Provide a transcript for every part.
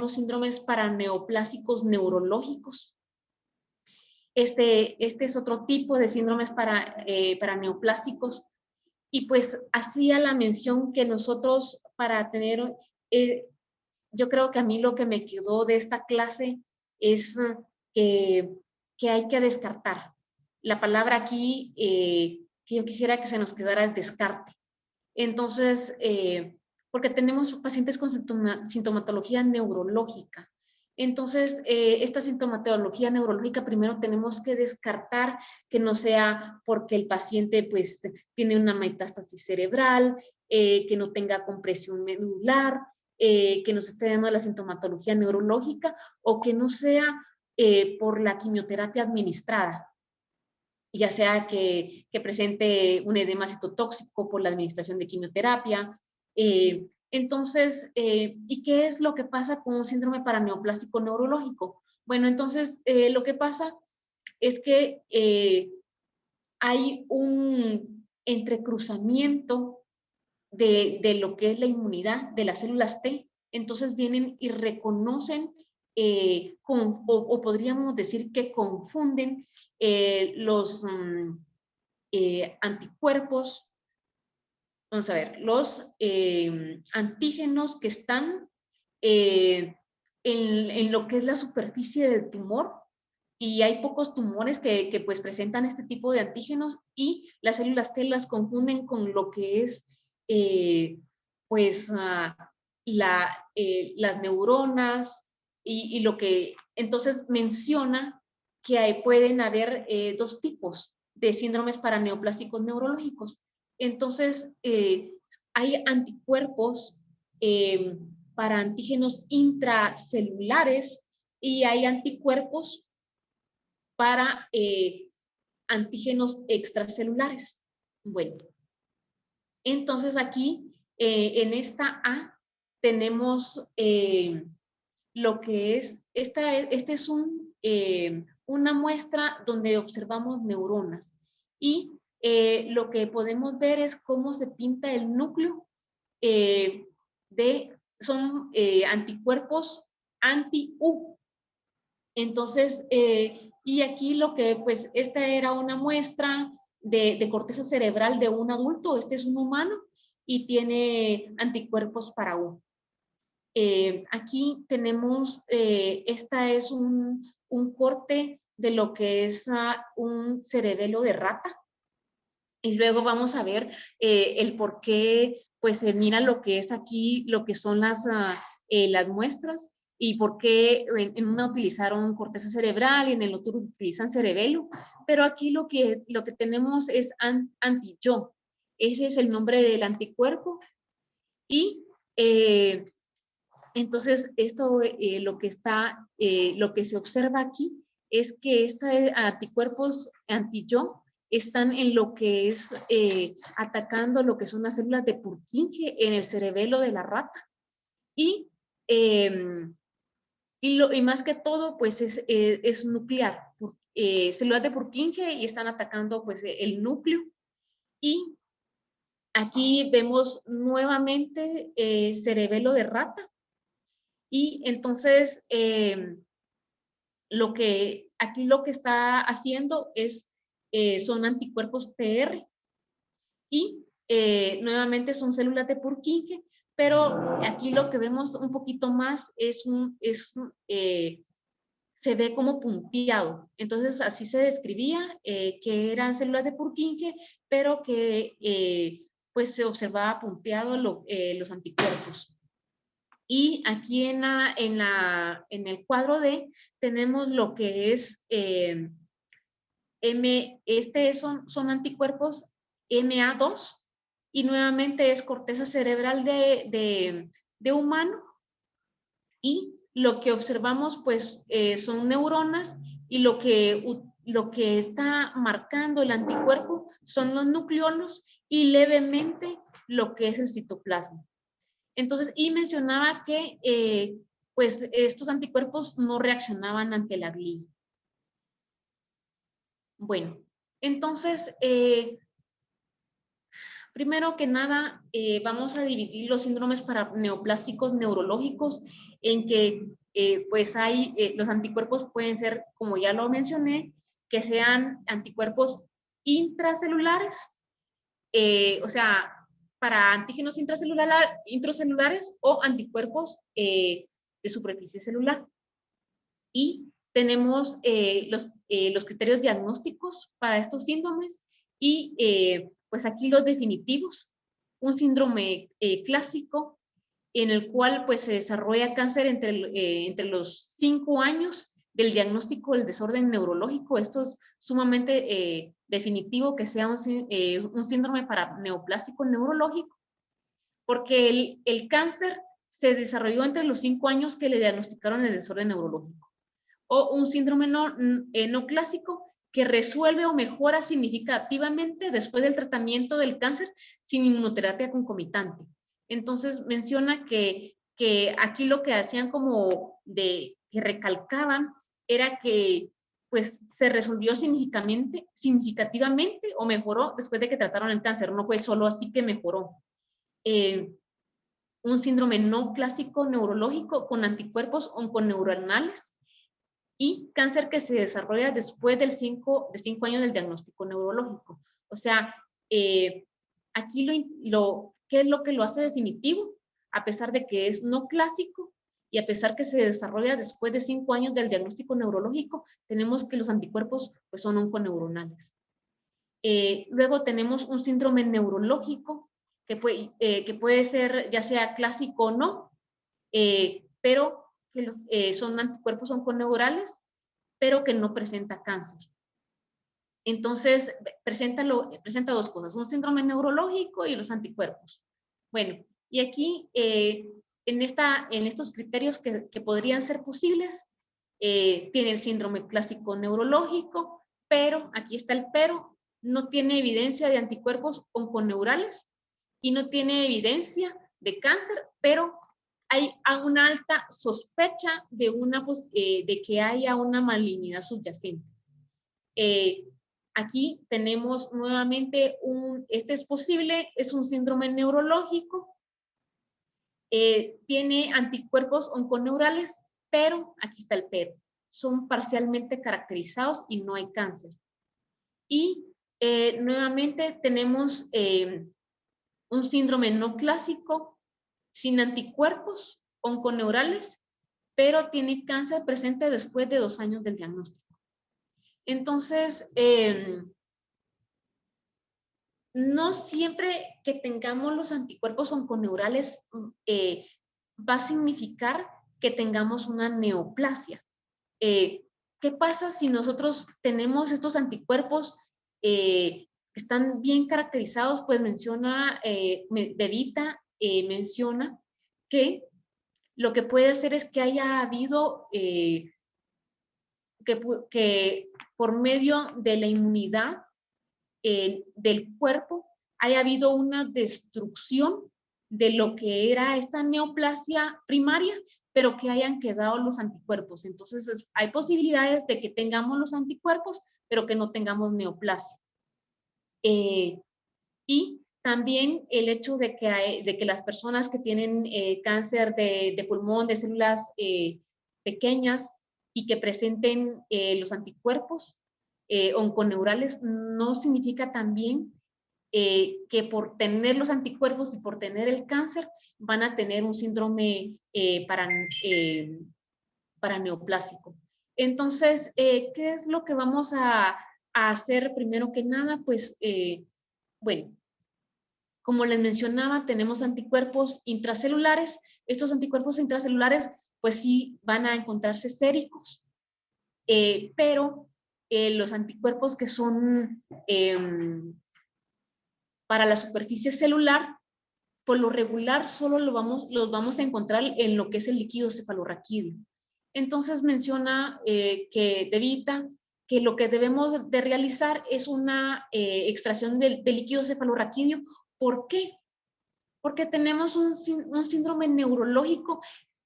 los síndromes paraneoplásicos neurológicos. Este es otro tipo de síndromes paraneoplásicos. Y pues hacía la mención que nosotros para tener, yo creo que a mí lo que me quedó de esta clase es que hay que descartar. La palabra aquí que yo quisiera que se nos quedara es descarte. Entonces, porque tenemos pacientes con sintomatología neurológica. Entonces, esta sintomatología neurológica primero tenemos que descartar que no sea porque el paciente pues tiene una metástasis cerebral, que no tenga compresión medular, que no se esté dando la sintomatología neurológica o que no sea por la quimioterapia administrada, ya sea que presente un edema citotóxico por la administración de quimioterapia. Entonces, ¿y qué es lo que pasa con un síndrome paraneoplásico neurológico? Bueno, entonces, lo que pasa es que hay un entrecruzamiento de lo que es la inmunidad de las células T. Entonces vienen y reconocen o podríamos decir que confunden los anticuerpos, vamos a ver, los antígenos que están en lo que es la superficie del tumor, y hay pocos tumores que pues presentan este tipo de antígenos y las células T las confunden con lo que es pues las neuronas y lo que entonces menciona que pueden haber dos tipos de síndromes paraneoplásicos neurológicos. Entonces, hay anticuerpos para antígenos intracelulares y hay anticuerpos para antígenos extracelulares. Bueno, entonces aquí en esta A tenemos lo que es, este es una muestra donde observamos neuronas y lo que podemos ver es cómo se pinta el núcleo son anticuerpos anti-U. Entonces, y aquí lo que, pues, esta era una muestra de corteza cerebral de un adulto, este es un humano, y tiene anticuerpos para U. Aquí tenemos, esta es un corte de lo que es un cerebelo de rata, y luego vamos a ver el por qué, pues se mira lo que es aquí, lo que son las muestras, y por qué en una utilizaron corteza cerebral y en el otro utilizan cerebelo. Pero aquí lo que tenemos es anti-yo. Ese es el nombre del anticuerpo. Y entonces esto lo que se observa aquí es que estos anticuerpos anti-yo están en lo que es atacando lo que son las células de Purkinje en el cerebelo de la rata. Y más que todo, pues es nuclear. Células de Purkinje y están atacando pues el núcleo. Y aquí vemos nuevamente cerebelo de rata. Y entonces, aquí lo que está haciendo son anticuerpos TR. Y nuevamente son células de Purkinje, pero aquí lo que vemos un poquito más se ve como punteado. Entonces, así se describía que eran células de Purkinje, pero que pues se observaba punteado los anticuerpos. Y aquí en el cuadro D tenemos lo que es son anticuerpos MA2, y nuevamente es corteza cerebral de humano, y lo que observamos pues son neuronas, y lo que está marcando el anticuerpo son los nucleolos y levemente lo que es el citoplasma. Entonces, y mencionaba que pues estos anticuerpos no reaccionaban ante la glía. Bueno, entonces, Primero que nada, vamos a dividir los síndromes para neoplásicos neurológicos en que pues hay, los anticuerpos pueden ser, como ya lo mencioné, que sean anticuerpos intracelulares, o sea, para antígenos intracelulares o anticuerpos de superficie celular. Y tenemos los criterios diagnósticos para estos síndromes y pues aquí los definitivos. Un síndrome clásico en el cual pues se desarrolla cáncer entre los 5 años del diagnóstico del desorden neurológico. Esto es sumamente definitivo que sea un síndrome para neoplásico neurológico, porque el cáncer se desarrolló entre los 5 años que le diagnosticaron el desorden neurológico. O un síndrome no clásico que resuelve o mejora significativamente después del tratamiento del cáncer sin inmunoterapia concomitante. Entonces menciona que aquí lo que hacían como que recalcaban era que pues se resolvió significativamente o mejoró después de que trataron el cáncer, no fue solo así que mejoró. Un síndrome no clásico neurológico con anticuerpos onconeuronales y cáncer que se desarrolla después de 5 años del diagnóstico neurológico. O sea, aquí ¿qué es lo que lo hace definitivo? A pesar de que es no clásico y a pesar que se desarrolla después de 5 años del diagnóstico neurológico, tenemos que los anticuerpos pues, son onconeuronales. Luego tenemos un síndrome neurológico que puede ser ya sea clásico o no, pero que son anticuerpos onconeurales, pero que no presenta cáncer. Entonces, presenta 2 cosas, un síndrome neurológico y los anticuerpos. Bueno, y aquí, en estos criterios que podrían ser posibles, tiene el síndrome clásico neurológico, pero, aquí está el pero, no tiene evidencia de anticuerpos onconeurales y no tiene evidencia de cáncer, pero hay una alta sospecha de que haya una malignidad subyacente. Aquí tenemos nuevamente este es posible, es un síndrome neurológico, tiene anticuerpos onconeurales, pero aquí está el pero, son parcialmente caracterizados y no hay cáncer. Y nuevamente tenemos un síndrome no clásico sin anticuerpos onconeurales, pero tiene cáncer presente después de 2 años del diagnóstico. Entonces, no siempre que tengamos los anticuerpos onconeurales va a significar que tengamos una neoplasia. ¿Qué pasa si nosotros tenemos estos anticuerpos que están bien caracterizados? Pues menciona, De Vita menciona que lo que puede hacer es que haya habido, que por medio de la inmunidad del cuerpo haya habido una destrucción de lo que era esta neoplasia primaria, pero que hayan quedado los anticuerpos. Entonces, hay posibilidades de que tengamos los anticuerpos, pero que no tengamos neoplasia. Y también el hecho de que las personas que tienen cáncer de pulmón, de células pequeñas y que presenten los anticuerpos onconeurales, no significa también que por tener los anticuerpos y por tener el cáncer van a tener un síndrome para neoplásico. Entonces, ¿qué es lo que vamos a hacer primero que nada? Pues, bueno, como les mencionaba, tenemos anticuerpos intracelulares. Estos anticuerpos intracelulares, pues sí, van a encontrarse séricos, pero los anticuerpos que son para la superficie celular, por lo regular solo los vamos a encontrar en lo que es el líquido cefalorraquídeo. Entonces menciona que De Vita que lo que debemos de realizar es una extracción de líquido cefalorraquídeo. ¿Por qué? Porque tenemos un síndrome neurológico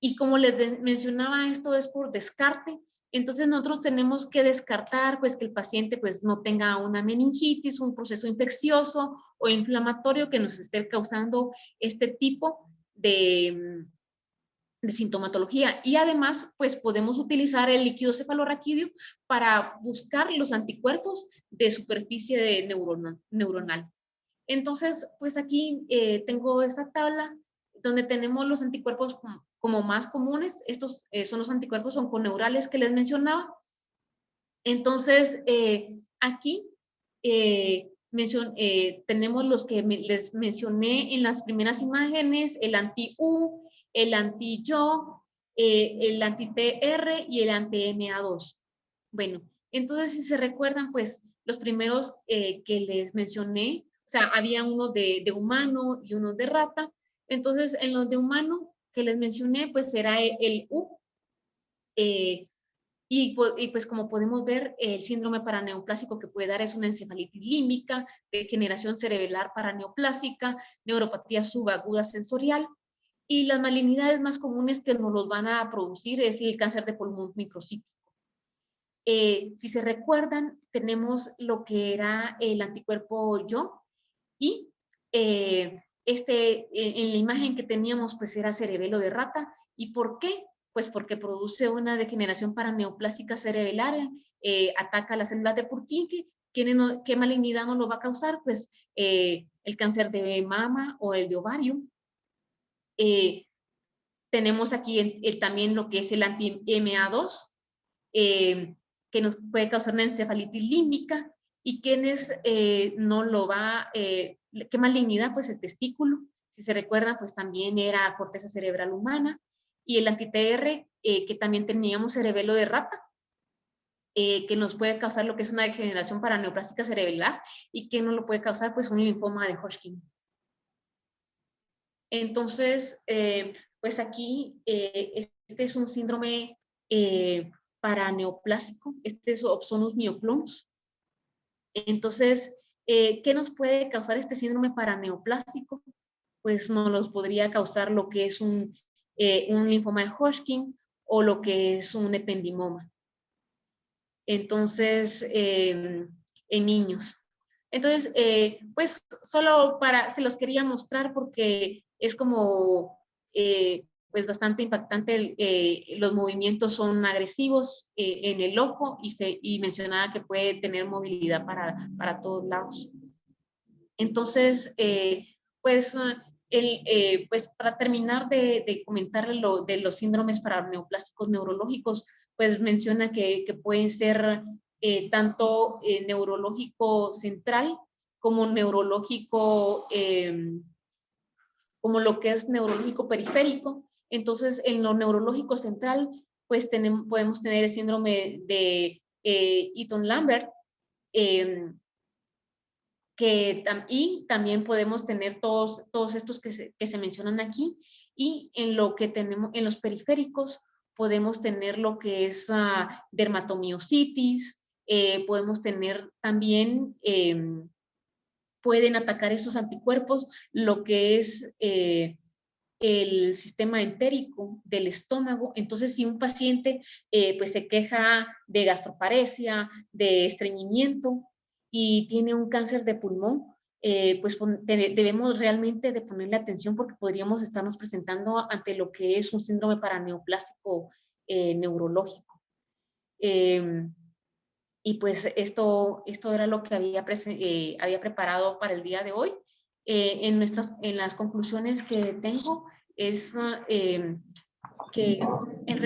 Y como les mencionaba, esto es por descarte. Entonces nosotros tenemos que descartar pues que el paciente pues no tenga una meningitis, un proceso infeccioso o inflamatorio que nos esté causando este tipo de sintomatología. Y además, pues podemos utilizar el líquido cefalorraquídeo para buscar los anticuerpos de superficie de neuronal. Entonces, pues aquí tengo esta tabla donde tenemos los anticuerpos como más comunes. Estos son los anticuerpos onconeurales que les mencionaba. Entonces, aquí tenemos los que les mencioné en las primeras imágenes, el anti-U, el anti-YO, el anti-TR y el anti-MA2. Bueno, entonces si se recuerdan, pues los primeros que les mencioné, o sea, había uno de humano y uno de rata. Entonces, en los de humano que les mencioné, pues era el U. Y pues como podemos ver, el síndrome paraneoplásico que puede dar es una encefalitis límbica, degeneración cerebral paraneoplásica, neuropatía subaguda sensorial. Y las malignidades más comunes que nos los van a producir es el cáncer de pulmón microcítico. Si se recuerdan, tenemos lo que era el anticuerpo YO y en la imagen que teníamos pues era cerebelo de rata. ¿Y por qué? Pues porque produce una degeneración paraneoplásica cerebelar, ataca las células de Purkinje. ¿Qué malignidad nos lo va a causar? Pues el cáncer de mama o el de ovario. Tenemos aquí también lo que es el anti-MA2, que nos puede causar una encefalitis límbica. ¿Y quienes no lo va, qué malignidad? Pues el testículo. Si se recuerdan, pues también era corteza cerebral humana. Y el anti-TR, que también teníamos cerebelo de rata, que nos puede causar lo que es una degeneración paraneoplásica cerebral y que no lo puede causar pues un linfoma de Hodgkin. Entonces, pues aquí este es un síndrome paraneoplásico, este es Opsonus myoclonus. Entonces, ¿qué nos puede causar este síndrome paraneoplásico? Pues nos los podría causar lo que es un linfoma de Hodgkin o lo que es un ependimoma. Entonces, en niños. Entonces, pues solo se los quería mostrar porque es como, pues bastante impactante, los movimientos son agresivos en el ojo y mencionaba que puede tener movilidad para todos lados. Entonces, pues, pues para terminar de comentar de los síndromes paraneoplásticos neurológicos, pues menciona que pueden ser tanto neurológico central como neurológico, como lo que es neurológico periférico. Entonces, en lo neurológico central, pues podemos tener el síndrome de Eaton-Lambert, y también podemos tener todos estos que se mencionan aquí. Y en lo que tenemos, en los periféricos, podemos tener lo que es dermatomiositis, podemos tener también, pueden atacar esos anticuerpos, lo que es el sistema entérico del estómago. Entonces, si un paciente pues se queja de gastroparesia, de estreñimiento y tiene un cáncer de pulmón, pues debemos realmente de ponerle atención porque podríamos estarnos presentando ante lo que es un síndrome paraneoplásico neurológico. Y pues esto era lo que había preparado para el día de hoy. En las conclusiones que tengo es que el